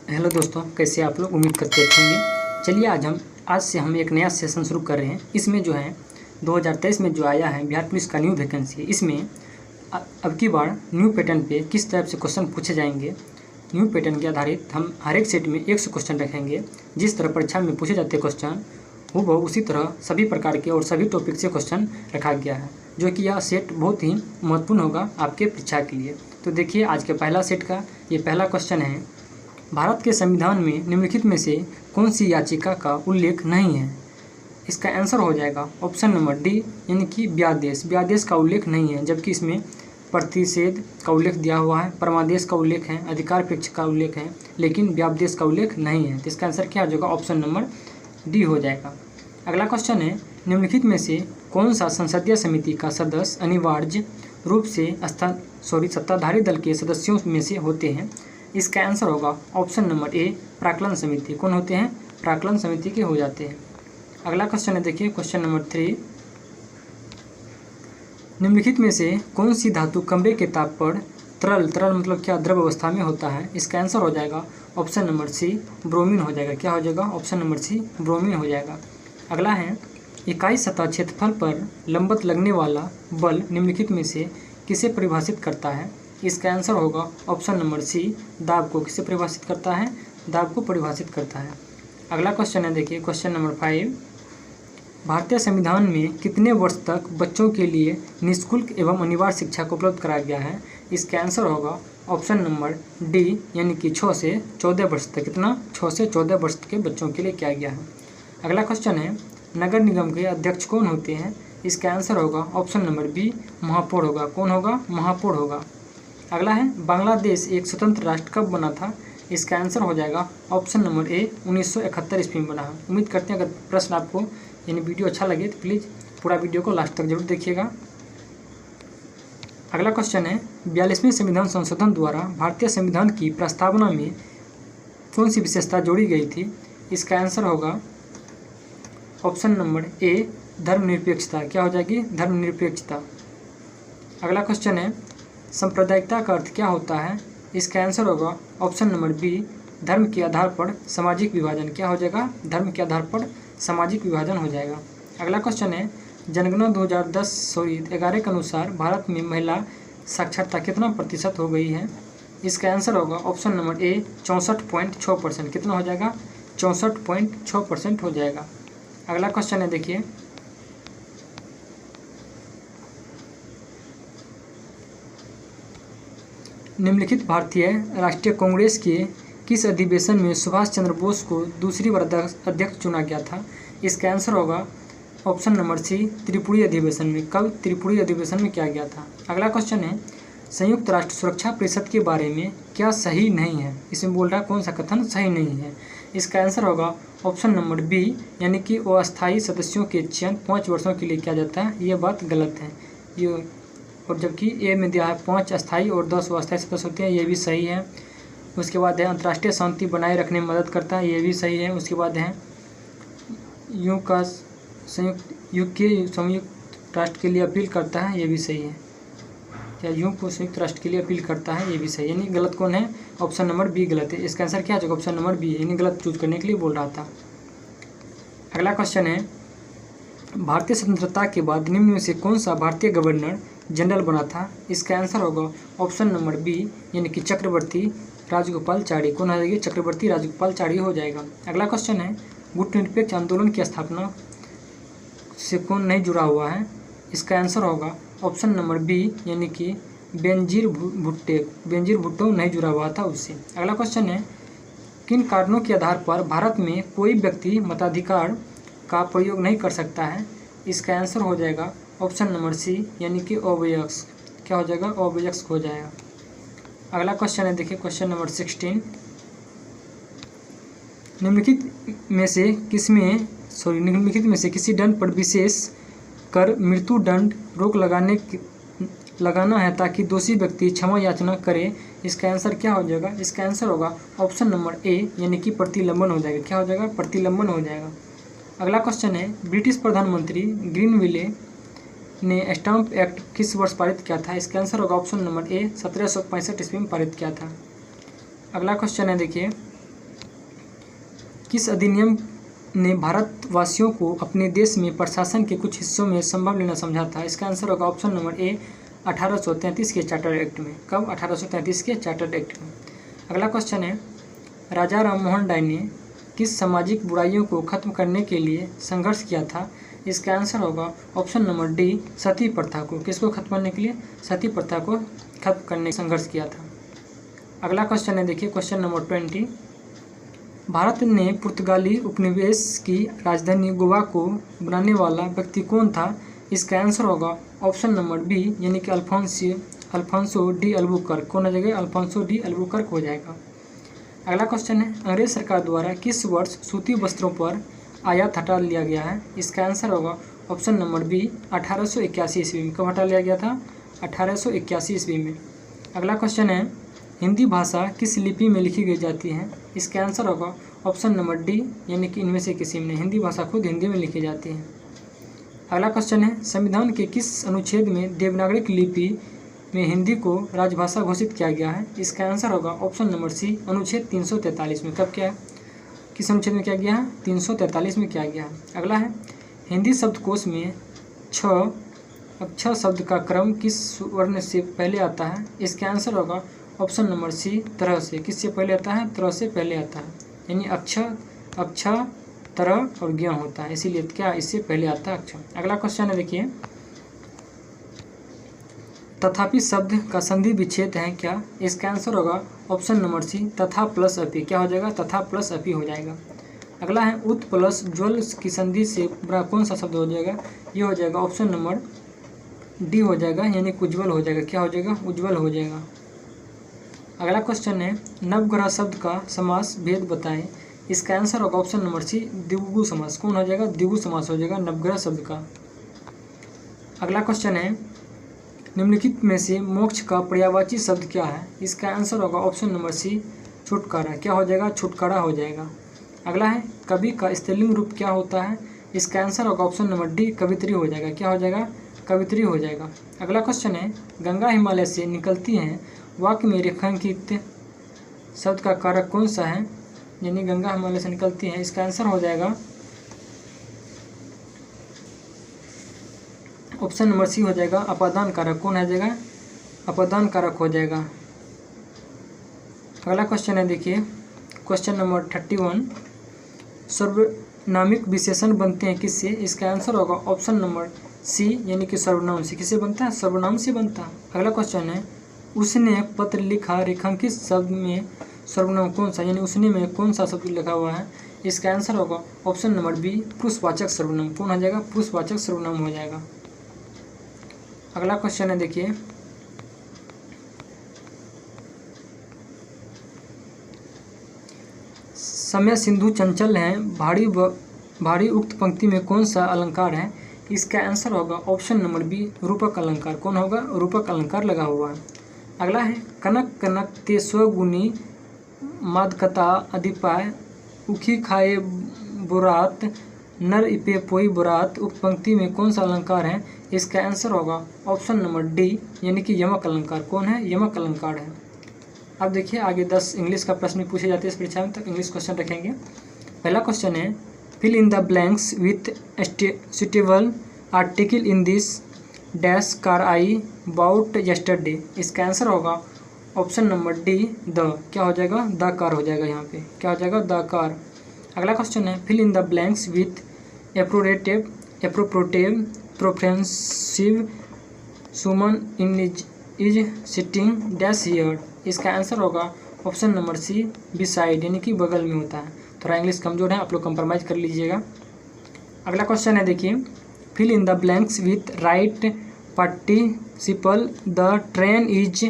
Hello दोस्तों, कैसे आप लोग? उम्मीद करते अच्छे होंगे। चलिए आज से हम एक नया सेशन शुरू कर रहे हैं। इसमें जो है 2023 में जो आया है बिहार पुलिस का न्यू वैकेंसी है। इसमें अब की बार न्यू पैटर्न पे किस टाइप से क्वेश्चन पूछे जाएंगे, न्यू पैटर्न के आधारित हम हर एक सेट में 100 क्वेश्चन रखेंगे। जिस तरह परीक्षा में पूछे जाते क्वेश्चन वो उसी तरह सभी प्रकार के और सभी टॉपिक से क्वेश्चन रखा गया है, जो कि यह सेट बहुत ही महत्वपूर्ण होगा आपके परीक्षा के लिए। तो देखिए आज के पहला सेट का ये पहला क्वेश्चन है, भारत के संविधान में निम्नलिखित में से कौन सी याचिका का उल्लेख नहीं है? इसका आंसर हो जाएगा ऑप्शन नंबर डी, यानी कि व्यादेश। व्यादेश का उल्लेख नहीं है, जबकि इसमें प्रतिषेध का उल्लेख दिया हुआ है, परमादेश का उल्लेख है, अधिकार पक्ष का उल्लेख है, लेकिन व्यादेश का उल्लेख नहीं है। तो इसका आंसर क्या हो जाएगा? ऑप्शन नंबर डी हो जाएगा। अगला क्वेश्चन है, निम्नलिखित में से कौन सा संसदीय समिति का सदस्य अनिवार्य रूप से सत्ताधारी दल के सदस्यों में से होते हैं? इसका आंसर होगा ऑप्शन नंबर ए, प्राक्कलन समिति। कौन होते हैं? प्राक्कलन समिति के हो जाते हैं। अगला क्वेश्चन है, देखिए क्वेश्चन नंबर 3, निम्नलिखित में से कौन सी धातु कमरे के ताप पर तरल मतलब क्या, द्रव अवस्था में होता है? इसका आंसर हो जाएगा ऑप्शन नंबर सी, ब्रोमीन हो जाएगा। क्या हो जाएगा? ऑप्शन नंबर सी, ब्रोमीन हो जाएगा। अगला है, इकाई सतह क्षेत्रफल पर लंबवत लगने वाला बल निम्नलिखित में से किसे परिभाषित करता है? इसका आंसर होगा ऑप्शन नंबर सी, दाब को। किसे परिभाषित करता है? दाब को परिभाषित करता है। अगला क्वेश्चन है, देखिए क्वेश्चन नंबर 5, भारतीय संविधान में कितने वर्ष तक बच्चों के लिए निःशुल्क एवं अनिवार्य शिक्षा को उपलब्ध कराया गया है? इसका आंसर होगा ऑप्शन नंबर डी, यानी कि 6 से 14 वर्ष तक। कितना? 6 से 14 वर्ष के बच्चों के लिए किया गया है। अगला क्वेश्चन है, नगर निगम के अध्यक्ष कौन होते हैं? इसका आंसर होगा ऑप्शन नंबर बी, महापौर होगा। कौन होगा? महापौर होगा। अगला है, बांग्लादेश एक स्वतंत्र राष्ट्र कब बना था? इसका आंसर हो जाएगा ऑप्शन नंबर ए, 1971 ईस्वी में बना है। उम्मीद करते हैं अगर प्रश्न आपको यानी वीडियो अच्छा लगे तो प्लीज़ पूरा वीडियो को लास्ट तक जरूर देखिएगा। अगला क्वेश्चन है, 42वें संविधान संशोधन द्वारा भारतीय संविधान की प्रस्तावना में कौन सी विशेषता जोड़ी गई थी? इसका आंसर होगा ऑप्शन नंबर ए, धर्मनिरपेक्षता। क्या हो जाएगी? धर्मनिरपेक्षता। अगला क्वेश्चन है, सांप्रदायिकता का अर्थ क्या होता है? इसका आंसर होगा ऑप्शन नंबर बी, धर्म के आधार पर सामाजिक विभाजन। क्या हो जाएगा? धर्म के आधार पर सामाजिक विभाजन हो जाएगा। अगला क्वेश्चन है, जनगणना 2011 के अनुसार भारत में महिला साक्षरता कितना प्रतिशत हो गई है? इसका आंसर होगा ऑप्शन नंबर ए, 64.6%। कितना हो जाएगा? 64.6% हो जाएगा। अगला क्वेश्चन है, देखिए निम्नलिखित भारतीय राष्ट्रीय कांग्रेस के किस अधिवेशन में सुभाष चंद्र बोस को दूसरी बार अध्यक्ष चुना गया था? इसका आंसर होगा ऑप्शन नंबर सी, त्रिपुरी अधिवेशन में। कब? त्रिपुरी अधिवेशन में किया गया था। अगला क्वेश्चन है, संयुक्त राष्ट्र सुरक्षा परिषद के बारे में क्या सही नहीं है? इसमें बोल रहा है कौन सा कथन सही नहीं है? इसका आंसर होगा ऑप्शन नंबर बी, यानी कि अस्थायी सदस्यों के चयन 5 वर्षों के लिए किया जाता है। ये बात गलत है। ये और जबकि ए में दिया है 5 अस्थायी और 10 अस्थायी सदस्य होते हैं, ये भी सही है। उसके बाद है, अंतर्राष्ट्रीय शांति बनाए रखने में मदद करता है, ये भी सही है। उसके बाद है, संयुक्त राष्ट्र के लिए अपील करता है, ये भी सही है। क्या को संयुक्त राष्ट्र के लिए अपील करता है? ये भी सही है। यानी गलत कौन है? ऑप्शन नंबर बी गलत है। इसका आंसर क्या है? ऑप्शन नंबर बी, यानी गलत चूज करने के लिए बोल रहा था। अगला क्वेश्चन है, भारतीय स्वतंत्रता के बाद निम्न में से कौन सा भारतीय गवर्नर जनरल बना था? इसका आंसर होगा ऑप्शन नंबर बी, यानी कि चक्रवर्ती राजगोपालाचारी। कौन हो जाएगी? चक्रवर्ती राजगोपालाचारी हो जाएगा। अगला क्वेश्चन है, गुटनिरपेक्ष आंदोलन की स्थापना से कौन नहीं जुड़ा हुआ है? इसका आंसर होगा ऑप्शन नंबर बी, यानी कि बेनजीर भुट्टो नहीं जुड़ा हुआ था उससे। अगला क्वेश्चन है, किन कारणों के आधार पर भारत में कोई व्यक्ति मताधिकार का प्रयोग नहीं कर सकता है? इसका आंसर हो जाएगा ऑप्शन नंबर सी, यानी कि अवयस्क। क्या हो जाएगा? अवयस्क हो जाएगा। अगला क्वेश्चन है, देखिए क्वेश्चन नंबर 16, निम्नलिखित में से किसी दंड पर विशेष कर मृत्यु दंड रोक लगाना है ताकि दोषी व्यक्ति क्षमा याचना करे? इसका आंसर क्या हो जाएगा? इसका आंसर होगा ऑप्शन नंबर ए, यानी कि प्रतिलंबन हो जाएगा। क्या हो जाएगा? प्रतिलंबन हो जाएगा। अगला क्वेश्चन है, ब्रिटिश प्रधानमंत्री ग्रीनविले ने स्टाम्प एक्ट किस वर्ष पारित किया था? इसका आंसर होगा ऑप्शन नंबर ए, 1765 ईस्वी में पारित किया था। अगला क्वेश्चन है, देखिए किस अधिनियम ने भारतवासियों को अपने देश में प्रशासन के कुछ हिस्सों में संभव लेना समझा था? इसका आंसर होगा ऑप्शन नंबर ए 1833 के चार्टर एक्ट में। कब? 1833 के चार्टर एक्ट में। अगला क्वेश्चन है, राजा राम मोहन राय ने किस सामाजिक बुराइयों को खत्म करने के लिए संघर्ष किया था? इसका आंसर होगा ऑप्शन नंबर डी सती प्रथा को। किसको खत्म करने के लिए? सती प्रथा को खत्म करने संघर्ष किया था। अगला क्वेश्चन है, देखिए क्वेश्चन नंबर 20। भारत ने पुर्तगाली उपनिवेश की राजधानी गोवा को बनाने वाला व्यक्ति कौन था? इसका आंसर होगा ऑप्शन नंबर बी यानी कि अल्फांसो डी अल्बुकर्क। कौन हो जाएगा? अल्फांसो डी अल्बुकर्क हो जाएगा। अगला क्वेश्चन है, अंग्रेज सरकार द्वारा किस वर्ष सूती वस्त्रों पर आयात हटा लिया गया है? इसका आंसर होगा ऑप्शन नंबर बी 1881 ईस्वी में। कब हटा लिया गया था? 1881 ईस्वी में। अगला क्वेश्चन है, हिंदी भाषा किस लिपि में लिखी गई जाती है? इसका आंसर होगा ऑप्शन नंबर डी यानी कि इनमें से किसी में। हिंदी भाषा खुद हिंदी में लिखी जाती है। अगला क्वेश्चन है, संविधान के किस अनुच्छेद में देवनागरी लिपि में हिंदी को राजभाषा घोषित किया गया है? इसका आंसर होगा ऑप्शन नंबर सी अनुच्छेद 343 में। कब किया है? किस अनुच्छेद में किया गया है? 343 में किया गया है। अगला है, हिंदी शब्दकोश में छह शब्द का क्रम किस वर्ण से पहले आता है? इसका आंसर होगा ऑप्शन नंबर सी तरह से। किससे पहले आता है? तरह से पहले आता है, यानी अक्षर तरह और ज्ञ होता है, इसीलिए क्या इससे पहले आता है अक्षर। अगला क्वेश्चन है, देखिए तथापि शब्द का संधि विच्छेद है क्या? इसका आंसर होगा ऑप्शन नंबर सी तथा प्लस अपि। क्या हो जाएगा? तथा प्लस अपि हो जाएगा। अगला है, उत प्लस ज्वल की संधि से बड़ा कौन सा शब्द हो जाएगा? ये हो जाएगा ऑप्शन नंबर डी हो जाएगा, यानी उज्ज्वल हो जाएगा। क्या हो जाएगा? उज्ज्वल हो जाएगा। अगला क्वेश्चन है, नवग्रह शब्द का समास भेद बताएं। इसका आंसर होगा ऑप्शन नंबर सी द्विगु समास। कौन हो जाएगा? द्विगु समास हो जाएगा नवग्रह शब्द का। अगला क्वेश्चन है, निम्नलिखित में से मोक्ष का पर्यायवाची शब्द क्या है? इसका आंसर होगा ऑप्शन नंबर सी छुटकारा। क्या हो जाएगा? छुटकारा हो जाएगा। अगला है, कवि का स्त्रीलिंग रूप क्या होता है? इसका आंसर होगा ऑप्शन नंबर डी कवित्री हो जाएगा। क्या हो जाएगा? कवित्री हो जाएगा। अगला क्वेश्चन है, गंगा हिमालय से निकलती हैं, वाक्य में रेखांकित शब्द का कारक कौन सा है? यानी गंगा हिमालय से निकलती है, इसका आंसर हो जाएगा ऑप्शन नंबर सी हो जाएगा अपादान कारक। कौन हो जाएगा? अपादान कारक हो जाएगा। अगला क्वेश्चन है, देखिए क्वेश्चन नंबर 31। सर्वनामिक विशेषण बनते हैं किससे? इसका आंसर होगा ऑप्शन नंबर सी यानी कि सर्वनाम से। किससे बनता है? सर्वनाम से बनता है। अगला क्वेश्चन है, उसने पत्र लिखा रेखांकित शब्द में सर्वनाम कौन सा? यानी उसने में कौन सा शब्द लिखा हुआ है? इसका आंसर होगा ऑप्शन नंबर बी पुरुषवाचक सर्वनाम। कौन हो जाएगा? पुरुषवाचक सर्वनाम हो जाएगा। अगला क्वेश्चन है, देखिए समय सिंधु चंचल हैं, भारी उक्त पंक्ति में कौन सा अलंकार है? इसका आंसर होगा ऑप्शन नंबर बी रूपक अलंकार। कौन होगा? रूपक अलंकार लगा हुआ है। अगला है, कनक कनक ते स्वगुनी मादकता अधिपाय उखी खाए बुरात नर इपे पोई बुरात उक्त पंक्ति में कौन सा अलंकार है? इसका आंसर होगा ऑप्शन नंबर डी यानी कि यमक अलंकार। कौन है? यमक अलंकार है। अब देखिए आगे 10 इंग्लिश का प्रश्न पूछे जाते हैं इस परीक्षा में, तो इंग्लिश क्वेश्चन रखेंगे। पहला क्वेश्चन है, fill in the blanks with suitable article in this dash car I bought yesterday. इसका आंसर होगा ऑप्शन नंबर डी द। क्या हो जाएगा? द कार हो जाएगा। यहाँ पे क्या हो जाएगा? The car. अगला क्वेश्चन है, fill in the blanks with appropriate preposition Suman in is sitting dash here. इसका आंसर होगा ऑप्शन नंबर सी बिसाइड, यानी कि बगल में होता है। थोड़ा इंग्लिश कमजोर है, आप लोग कंप्रोमाइज कर लीजिएगा। अगला क्वेश्चन है, देखिए fill in the blanks with right participle the train is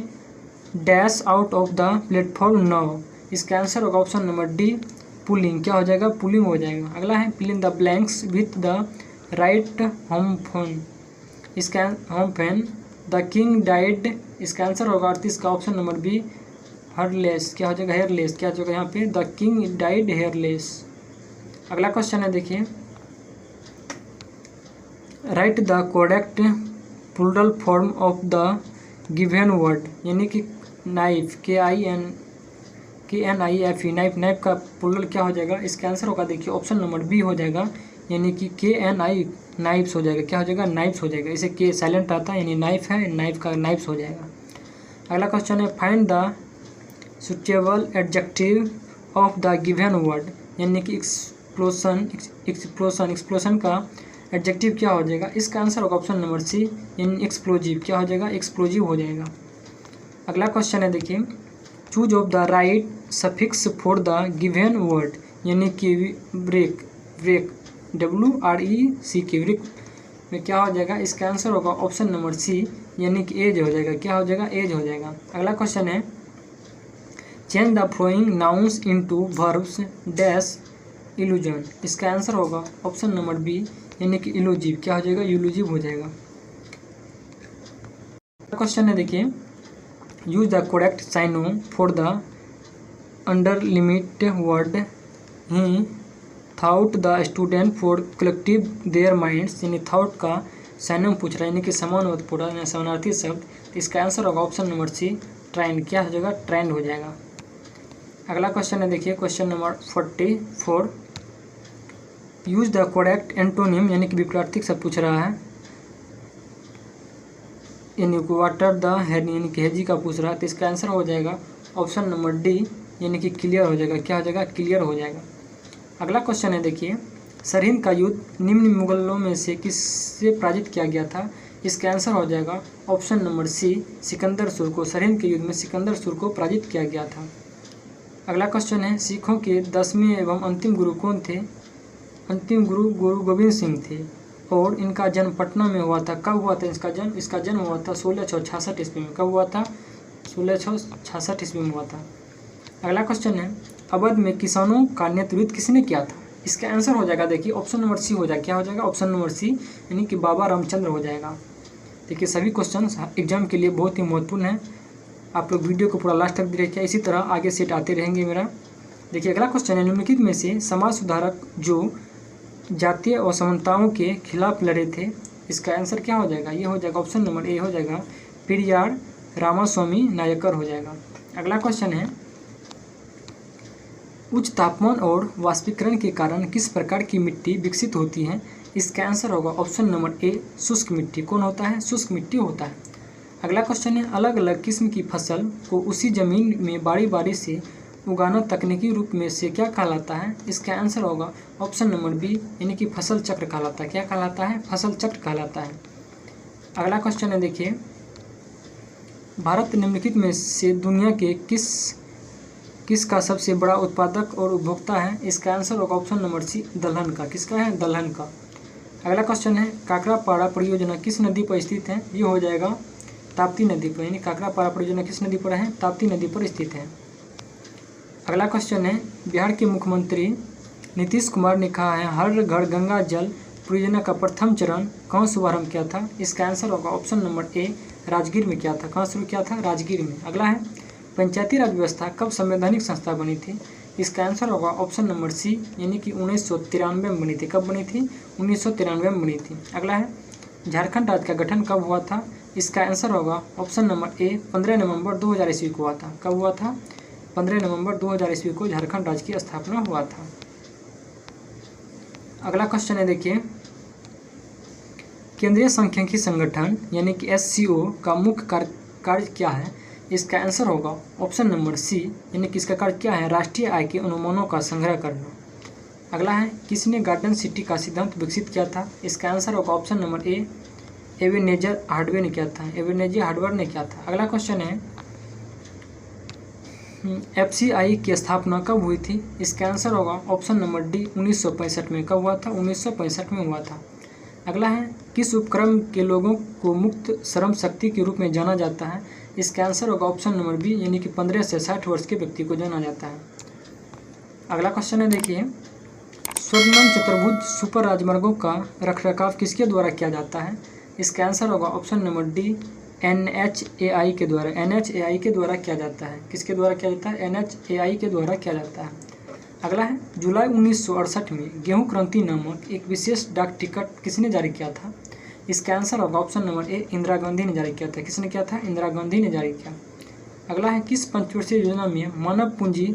dash out of the platform now. इसका आंसर होगा ऑप्शन नंबर डी पुलिंग। क्या हो जाएगा? पुलिंग हो जाएगा। अगला है, fill in the blanks with the right homophone. इसका homophone the king died. इसका आंसर होगा 38 का ऑप्शन नंबर बी हेयरलेस। क्या हो जाएगा? हेयरलेस। क्या हो जाएगा यहाँ पे? The king died heirless. अगला क्वेश्चन है, देखिए write the correct plural form of the given word, यानी कि knife KIN KNIFE, knife. Knife का प्लूरल क्या हो जाएगा? इसका आंसर होगा देखिए ऑप्शन नंबर बी हो जाएगा, यानी कि KNI नाइफ्स हो जाएगा। क्या हो जाएगा? नाइफ्स हो जाएगा। इसे के साइलेंट आता है, यानी नाइफ है, नाइफ का नाइफ्स हो जाएगा। अगला क्वेश्चन है find the suitable adjective of the given word, यानी कि एक्सप्लोशन का एडजेक्टिव क्या हो जाएगा? इसका आंसर होगा ऑप्शन नंबर सी, यानी एक्सप्लोजिव। क्या हो जाएगा? एक्सप्लोजिव हो जाएगा। अगला क्वेश्चन है देखिए choose of the right suffix for the given word, यानी कि ब्रेक WREC ब्रेक में क्या हो जाएगा? इसका आंसर होगा ऑप्शन नंबर सी, यानी कि एज हो जाएगा। क्या हो जाएगा? एज हो जाएगा। अगला क्वेश्चन है change the flowing nouns into verbs dash illusion, इसका आंसर होगा ऑप्शन नंबर बी, यानी कि इल्यूजिव। क्या हो जाएगा? इल्यूजिव हो जाएगा। क्वेश्चन है देखिए use the correct synonym for the underlined word he thought the student for collective their minds, यानी थाउट का साइनोम पूछ रहा है, यानी कि समानार्थपूर्ण या समानार्थी शब्द। तो इसका आंसर होगा ऑप्शन नंबर सी, ट्रेंड। क्या हो जाएगा? ट्रेंड हो जाएगा। अगला क्वेश्चन है देखिए question number 44 use the correct antonym, यानी कि विपरीत शब्द पूछ रहा है, यानी कि वाटर द हेड, यानी कि हेजी का पूछ रहा है। तो इसका आंसर हो जाएगा ऑप्शन नंबर डी, यानी कि क्लियर हो जाएगा। क्या हो जाएगा? क्लियर हो जाएगा। अगला क्वेश्चन है देखिए सरहिंद का युद्ध निम्न मुगलों में से किससे पराजित किया गया था? इसका आंसर हो जाएगा ऑप्शन नंबर सी, सिकंदर सुर को। सरहिंद के युद्ध में सिकंदर सुर को पराजित किया गया था। अगला क्वेश्चन है सिखों के 10वें एवं अंतिम गुरु कौन थे? अंतिम गुरु गुरु गोविंद सिंह थे और इनका जन्म पटना में हुआ था। कब हुआ था इसका जन्म हुआ था 1666 ईस्वी में। कब हुआ था? 1666 ईस्वी में हुआ था। अगला क्वेश्चन है अवध में किसानों का नेतृत्व किसने किया था? इसका आंसर हो जाएगा देखिए ऑप्शन नंबर सी हो जाएगा। क्या हो जाएगा? ऑप्शन नंबर सी, यानी कि बाबा रामचंद्र हो जाएगा। देखिए सभी क्वेश्चन एग्जाम के लिए बहुत ही महत्वपूर्ण है, आप लोग वीडियो को पूरा लास्ट तक देखिए, इसी तरह आगे सेट आते रहेंगे मेरा। देखिए अगला क्वेश्चन है निम्नलिखित में से समाज सुधारक जो जातीय असमानताओं के खिलाफ लड़े थे, इसका आंसर क्या हो जाएगा? ये हो जाएगा ऑप्शन नंबर ए हो जाएगा, पेरियार रामास्वामी नायकर हो जाएगा। अगला क्वेश्चन है उच्च तापमान और वाष्पीकरण के कारण किस प्रकार की मिट्टी विकसित होती है? इसका आंसर होगा ऑप्शन नंबर ए, शुष्क मिट्टी। कौन होता है? शुष्क मिट्टी होता है। अगला क्वेश्चन है अलग अलग किस्म की फसल को उसी जमीन में बारी बारी से उगाना तकनीकी रूप में से क्या कहलाता है? इसका आंसर होगा ऑप्शन नंबर बी, यानी कि फसल चक्र कहलाता है। क्या कहलाता है? फसल चक्र कहलाता है। अगला क्वेश्चन है देखिए भारत निम्नलिखित में से दुनिया के किसका सबसे बड़ा उत्पादक और उपभोक्ता है? इसका आंसर होगा ऑप्शन नंबर सी, दलहन का। किसका है? दलहन का। अगला क्वेश्चन है काकरापाड़ा परियोजना किस नदी पर स्थित है? ये हो जाएगा ताप्ती नदी पर, यानी काकरापाड़ा परियोजना किस नदी पर है? ताप्ती नदी पर स्थित है। अगला क्वेश्चन है बिहार के मुख्यमंत्री नीतीश कुमार ने कहा है हर घर गंगा जल परियोजना का प्रथम चरण कहाँ शुभारंभ किया था? इसका आंसर होगा ऑप्शन नंबर ए, राजगीर में किया था। कहाँ शुरू किया था? राजगीर में। अगला है पंचायती राज व्यवस्था कब संवैधानिक संस्था बनी थी? इसका आंसर होगा ऑप्शन नंबर सी, यानी कि 1993 में बनी थी। कब बनी थी? 1993 में बनी थी। अगला है झारखंड राज्य का गठन कब हुआ था? इसका आंसर होगा ऑप्शन नंबर ए, 15 नवंबर 2000 ईस्वी को हुआ था। कब हुआ था? 15 नवंबर 2000 ईस्वी को झारखंड राज्य की स्थापना हुआ था। अगला क्वेश्चन है देखिए केंद्रीय सांख्यिकी संगठन यानी कि SCO का मुख्य कार्य क्या है? इसका आंसर होगा ऑप्शन नंबर सी, यानी कि इसका कार्य क्या है? राष्ट्रीय आय के अनुमानों का संग्रह करना। अगला है किसने गार्डन सिटी का सिद्धांत विकसित किया था? इसका आंसर होगा option number A, Ebenezer hardware ने किया था। एबेनेजर हार्डवेयर ने किया था। अगला क्वेश्चन है FCI की स्थापना कब हुई थी? इसका आंसर होगा ऑप्शन नंबर डी, 1965 में। कब हुआ था? 1965 में हुआ था। अगला है किस उपक्रम के लोगों को मुक्त श्रम शक्ति के रूप में जाना जाता है? इसका आंसर होगा ऑप्शन नंबर बी, यानी कि 15 से 60 वर्ष के व्यक्ति को जाना जाता है। अगला क्वेश्चन है देखिए स्वर्णम चतुर्भुज सुपर राजमार्गों का रखरखाव किसके द्वारा किया जाता है? इसका आंसर होगा ऑप्शन नंबर डी, NHAI के द्वारा। NHAI के द्वारा किया जाता है। किसके द्वारा किया जाता है? NHAI के द्वारा किया जाता है। अगला है जुलाई 1968 में गेहूं क्रांति नामक एक विशेष डाक टिकट किसने जारी किया था? इसका आंसर होगा option number A, Indira Gandhi ने जारी किया था। किसने किया था? इंदिरा गांधी ने जारी किया। अगला है किस पंचवर्षीय योजना में मानव पूंजी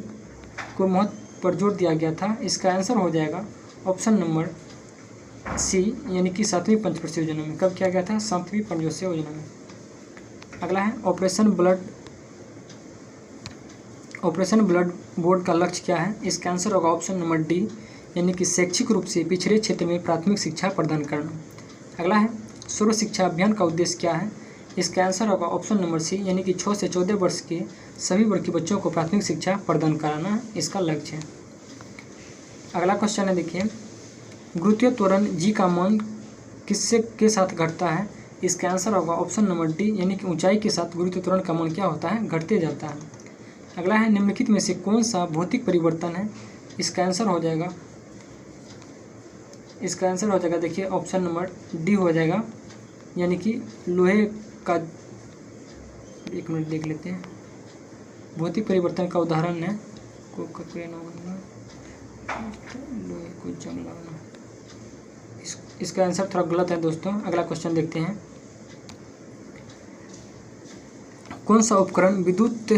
को महत्व पर जोर दिया गया था? इसका आंसर हो जाएगा ऑप्शन नंबर सी, यानी कि 7वीं पंचवर्षीय योजना में। कब किया गया था? 7वीं पंचवर्षीय योजना में। अगला है ऑपरेशन ब्लड बोर्ड का लक्ष्य क्या है? इसका आंसर होगा ऑप्शन नंबर डी, यानी कि शैक्षिक रूप से पिछड़े क्षेत्र में प्राथमिक शिक्षा प्रदान करना। अगला है सर्व शिक्षा अभियान का उद्देश्य क्या है? इसका आंसर होगा ऑप्शन नंबर सी, यानी कि 6 से 14 वर्ष के सभी वर्ग के बच्चों को प्राथमिक शिक्षा प्रदान कराना इसका लक्ष्य है। अगला क्वेश्चन है, देखिए गुरुत्वीय त्वरण जी का मान किससे के साथ घटता है? इसका आंसर होगा ऑप्शन नंबर डी, यानी कि ऊंचाई के साथ गुरुत्वीय त्वरण का मान क्या होता है? घटते जाता है। अगला है निम्नलिखित में से कौन सा भौतिक परिवर्तन है? इसका आंसर हो जाएगा देखिए ऑप्शन नंबर डी हो जाएगा, यानी कि लोहे का, एक मिनट देख लेते हैं। भौतिक परिवर्तन का उदाहरण है लोहे को जंग लगना। इसका आंसर थोड़ा गलत है दोस्तों। अगला क्वेश्चन देखते हैं, कौन सा उपकरण विद्युत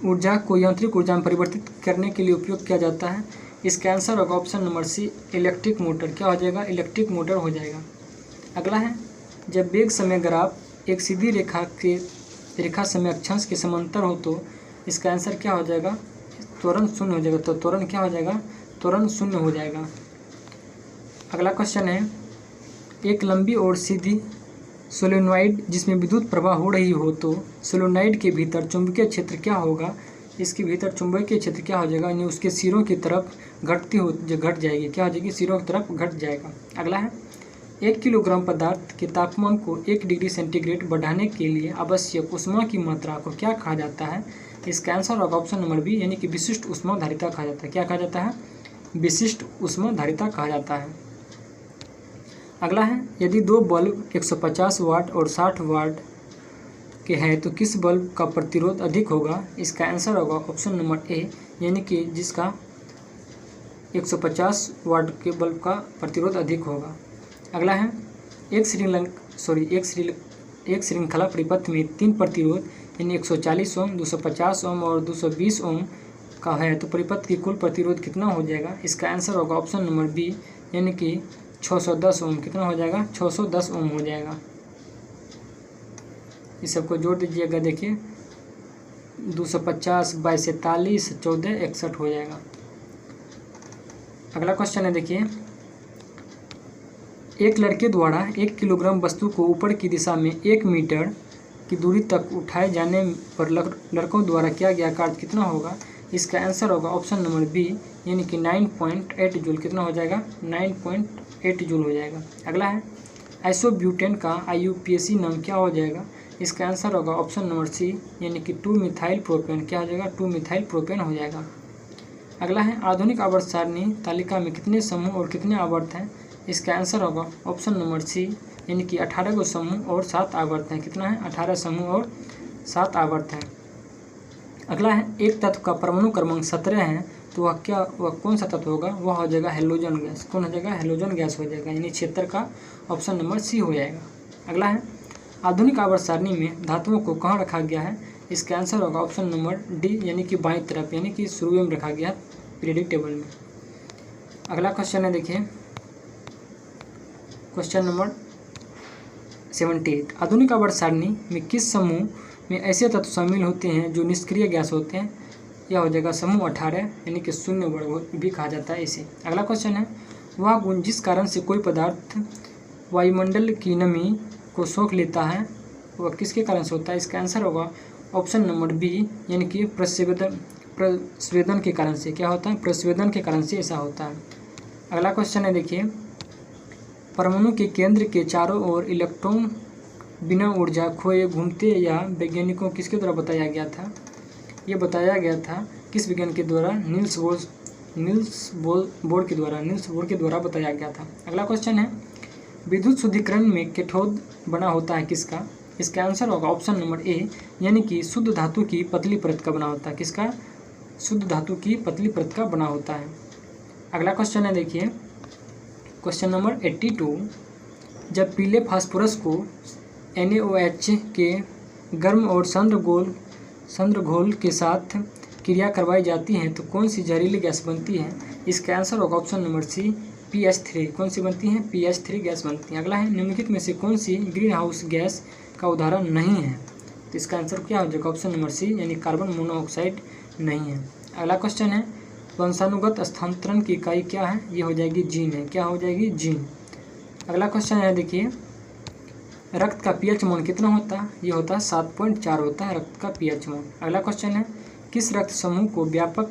ऊर्जा को यांत्रिक ऊर्जा में परिवर्तित करने के लिए उपयोग किया जाता है? इसका आंसर होगा option number C, electric motor. क्या हो जाएगा? इलेक्ट्रिक मोटर हो जाएगा। अगला है जब वेग समय ग्राफ एक सीधी रेखा समय अक्षांश के समांतर हो तो इसका आंसर क्या हो जाएगा? त्वरण शून्य हो जाएगा। तो त्वरण क्या हो जाएगा? त्वरण शून्य हो जाएगा। अगला क्वेश्चन है, एक लंबी और सीधी सोलेनॉइड जिसमें विद्युत प्रवाह हो रही हो तो सोलेनॉइड के भीतर चुंबकीय क्षेत्र क्या होगा? इसके भीतर चुंबकीय क्षेत्र क्या हो जाएगा? यानी उसके सिरों की तरफ घट जाएगी। क्या हो जाएगी? सिरों की तरफ घट जाएगा। अगला है 1 किलोग्राम पदार्थ के तापमान को 1 डिग्री सेंटीग्रेड बढ़ाने के लिए आवश्यक ऊष्मा की मात्रा को क्या कहा जाता है? इसका आंसर होगा ऑप्शन नंबर बी, यानी कि विशिष्ट ऊष्माधारिता कहा जाता है। क्या कहा जाता है? विशिष्ट ऊष्माधारिता कहा जाता है। अगला है यदि दो बल्ब 150 वाट और 60 वाट के हैं तो किस बल्ब का प्रतिरोध अधिक होगा? इसका आंसर होगा ऑप्शन नंबर ए, यानी कि जिसका 150 वाट के बल्ब का प्रतिरोध अधिक होगा। अगला है एक श्रृंखला परिपथ में 3 प्रतिरोध यानी 140 ओम, 250 ओम और 220 ओम का है तो परिपथ की कुल प्रतिरोध कितना हो जाएगा? इसका आंसर होगा ऑप्शन नंबर बी, यानी कि 610 ओम। कितना हो जाएगा? 610 ओम हो जाएगा। इस सबको जोड़ दीजिएगा, देखिए 250 बाईस 43 14 61 हो जाएगा। अगला क्वेश्चन है, देखिए एक लड़के द्वारा 1 किलोग्राम वस्तु को ऊपर की दिशा में 1 मीटर की दूरी तक उठाए जाने पर लड़कों द्वारा किया गया कार्य कितना होगा? इसका आंसर होगा ऑप्शन नंबर बी, यानी कि 9.8 जूल। कितना हो जाएगा? 9.8 जूल हो जाएगा। अगला है आइसोब्यूटेन का IUPAC नाम क्या हो जाएगा? इसका आंसर होगा ऑप्शन नंबर सी, यानी कि 2-मिथाइल प्रोपेन। क्या हो जाएगा? 2-मिथाइल प्रोपेन हो जाएगा। अगला है आधुनिक आवर्त सारणी तालिका में कितने समूह और कितने आवर्त हैं? इसका आंसर होगा ऑप्शन नंबर सी, यानी कि 18 को समूह और 7 आवर्त हैं। कितना है? 18 समूह और 7 आवर्त हैं। अगला है एक तत्व का परमाणु क्रमांक 17 है तो वह कौन सा तत्व होगा? वह हो जाएगा हेलोजन गैस। कौन हो जाएगा? हेलोजन गैस हो जाएगा, यानी क्षेत्र का ऑप्शन नंबर सी हो जाएगा। अगला है आधुनिक आवर्त सारणी में धातुओं को कहाँ रखा गया है? इसका आंसर होगा ऑप्शन नंबर डी, यानी कि बाईं तरफ, यानी कि शुरू में रखा गया पीरियडिक टेबल में। अगला क्वेश्चन है, देखिए क्वेश्चन नंबर 78। आधुनिक आवर्त सारणी में किस समूह में ऐसे तत्व शामिल होते हैं जो निष्क्रिय गैस होते हैं? यह हो जाएगा समूह 18, यानी कि शून्य वर्ग भी कहा जाता है इसे। अगला क्वेश्चन है वह गुण जिस कारण से कोई पदार्थ वायुमंडल की नमी को सोख लेता है वह किसके कारण से होता है? इसका आंसर होगा ऑप्शन नंबर बी, यानी कि प्रस्वेदन के कारण से। क्या होता है? प्रस्वेदन के कारण से ऐसा होता है। अगला क्वेश्चन है, देखिए परमाणु के केंद्र के चारों ओर इलेक्ट्रॉन बिना ऊर्जा खोए घूमते या वैज्ञानिकों किसके द्वारा बताया गया था? ये बताया गया था किस विज्ञान के द्वारा? नील्स बोर के द्वारा बताया गया था। अगला क्वेश्चन है विद्युत शुद्धिकरण में कैथोड बना होता है किसका? इसका आंसर होगा ऑप्शन नंबर ए, यानी कि शुद्ध धातु की पतली परत का बना होता है। किसका? शुद्ध धातु की पतली परत का बना होता है। अगला क्वेश्चन है, देखिए क्वेश्चन नंबर 82। जब पीले फास्फोरस को NaOH के गर्म और समुद्र घोल के साथ क्रिया करवाई जाती है तो कौन सी जहरीली गैस बनती है? इसका आंसर होगा ऑप्शन नंबर सी PH3। कौन सी बनती है? PH3 गैस बनती है। अगला है निम्नलिखित में से कौन सी ग्रीन हाउस गैस का उदाहरण नहीं है? तो इसका आंसर क्या हो जाएगा? ऑप्शन नंबर सी यानी कार्बन मोनोऑक्साइड नहीं है। अगला क्वेश्चन है वंशानुगत स्थानांतरण की इकाई क्या है? ये हो जाएगी जीन है। क्या हो जाएगी? जीन। अगला क्वेश्चन है देखिए रक्त का pH मान कितना होता है? ये होता है 7.4 होता है रक्त का pH मान। अगला क्वेश्चन है किस रक्त समूह को व्यापक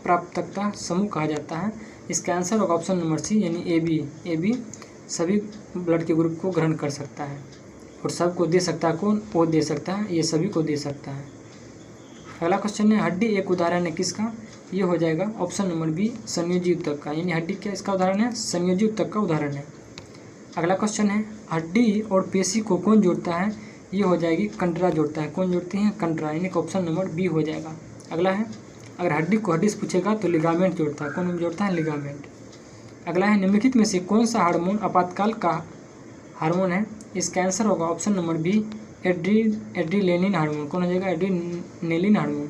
प्राप्तकता समूह कहा जाता है? इसका आंसर होगा ऑप्शन नंबर सी यानी AB सभी ब्लड के ग्रुप को ग्रहण कर सकता है और सबको दे सकता है। कौन? वो दे सकता है, ये सभी को दे सकता है। अगला क्वेश्चन है हड्डी एक उदाहरण है किसका? ये हो जाएगा ऑप्शन नंबर बी संयोजी ऊतक का, यानी हड्डी क्या इसका उदाहरण है? संयोजी ऊतक का उदाहरण है। अगला क्वेश्चन है हड्डी और पेशी को कौन जोड़ता है? ये हो जाएगी कंडरा जोड़ता है। कौन जोड़ती है? कंडरा, यानी कि ऑप्शन नंबर बी हो जाएगा। अगला है अगर हड्डी को हड्डी से पूछेगा तो लिगामेंट जोड़ता है। कौन जोड़ता है? लिगामेंट। अगला है निम्नलिखित में से कौन सा हार्मोन आपातकाल का हार्मोन है? इसका आंसर होगा option number B adrenaline hormone. कौन हो जाएगा? Adrenaline hormone.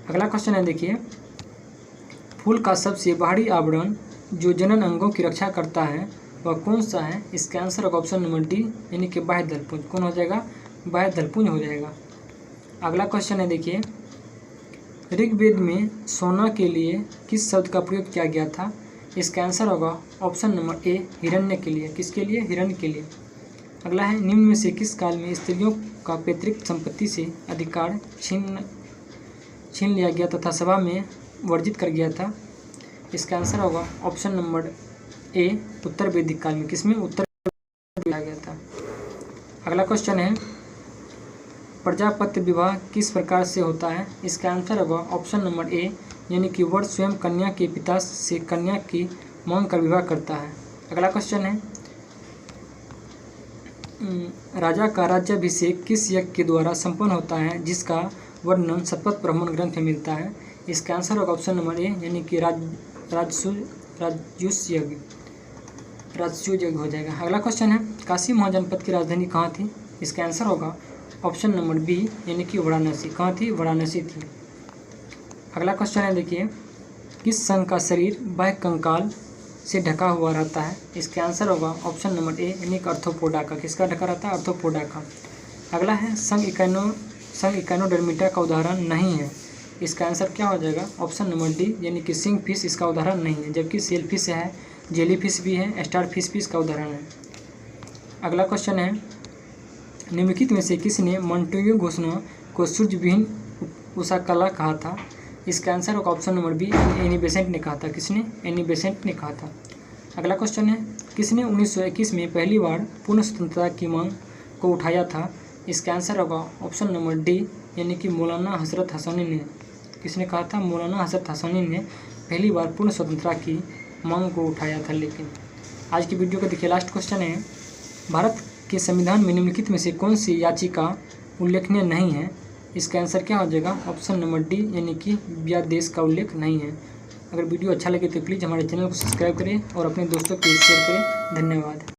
अगला क्वेश्चन है देखिए फूल का सबसे बाहरी आवरण जो जनन अंगों की रक्षा करता है वह कौन सा है? इसका आंसर होगा ऑप्शन नंबर डी यानी कि बाह्य दलपुंज। कौन हो जाएगा? बाह्य दलपुंज हो जाएगा। अगला क्वेश्चन है देखिए ऋग्वेद में सोना के लिए किस शब्द का प्रयोग किया गया था? इसका आंसर होगा ऑप्शन नंबर ए हिरण्य के लिए। किसके लिए? हिरण्य के लिए। अगला है निम्न में से किस काल में स्त्रियों का पैतृक संपत्ति से अधिकार छीन लिया गया तथा सभा में वर्जित कर गया था? इसका आंसर होगा ऑप्शन नंबर ए उत्तर वैदिक काल में। किसमें? उत्तर लिया गया था। अगला क्वेश्चन है प्रजापत्य विवाह किस प्रकार से होता है? इसका आंसर होगा ऑप्शन नंबर ए यानी कि वर स्वयं कन्या के पिता से कन्या की मांग कर विवाह करता है। अगला क्वेश्चन है राजा का राज्याभिषेक किस यज्ञ के द्वारा संपन्न होता है जिसका वर्णन शतपथ ब्राह्मण ग्रंथ में मिलता है? इसका आंसर होगा ऑप्शन नंबर ए यानी कि राजसूय यज्ञ हो जाएगा। अगला क्वेश्चन है काशी महाजनपद की राजधानी कहाँ थी? इसका आंसर होगा ऑप्शन नंबर बी यानी कि वाराणसी। कहाँ थी? वाराणसी थी। अगला क्वेश्चन है देखिए किस संघ का शरीर बाह्य कंकाल से ढका हुआ रहता है? इसका आंसर होगा ऑप्शन नंबर ए यानी कि आर्थ्रोपोडा का। किसका ढका रहता है? आर्थ्रोपोडा का। अगला है संघ इकाइनोडर्मिटा का उदाहरण नहीं है। इसका आंसर क्या हो जाएगा? ऑप्शन नंबर डी यानी कि सिंग फिश इसका उदाहरण नहीं है, जबकि सेल फिश है, जेली फिश भी है, स्टार फिश भी इसका उदाहरण है। अगला क्वेश्चन है निम्नलिखित में से किसने मॉन्टेग्यू घोषणा को सूर्यविहीन उषाकला कहा था? इसका आंसर होगा option number be Annie Besant ने कहा था। किसने? एनी बेसेंट ने कहा था। अगला क्वेश्चन है किसने 1921 में पहली बार पूर्ण स्वतंत्रता की मांग को उठाया था? इसका आंसर होगा ऑप्शन नंबर डी यानी कि मौलाना हजरत हसनी ने। किसने कहा था? मौलाना हजरत हसनी ने पहली बार पूर्ण स्वतंत्रता की मांग को उठाया था। लेकिन आज की वीडियो का देखिए लास्ट क्वेश्चन है भारत के संविधान में निम्नलिखित में से कौन सी याचिका उल्लेखनीय नहीं है? इसका आंसर क्या हो जाएगा? ऑप्शन नंबर डी यानी कि व्यादेश का उल्लेख नहीं है। अगर वीडियो अच्छा लगे तो प्लीज़ हमारे चैनल को सब्सक्राइब करें और अपने दोस्तों के लिए शेयर करें। धन्यवाद।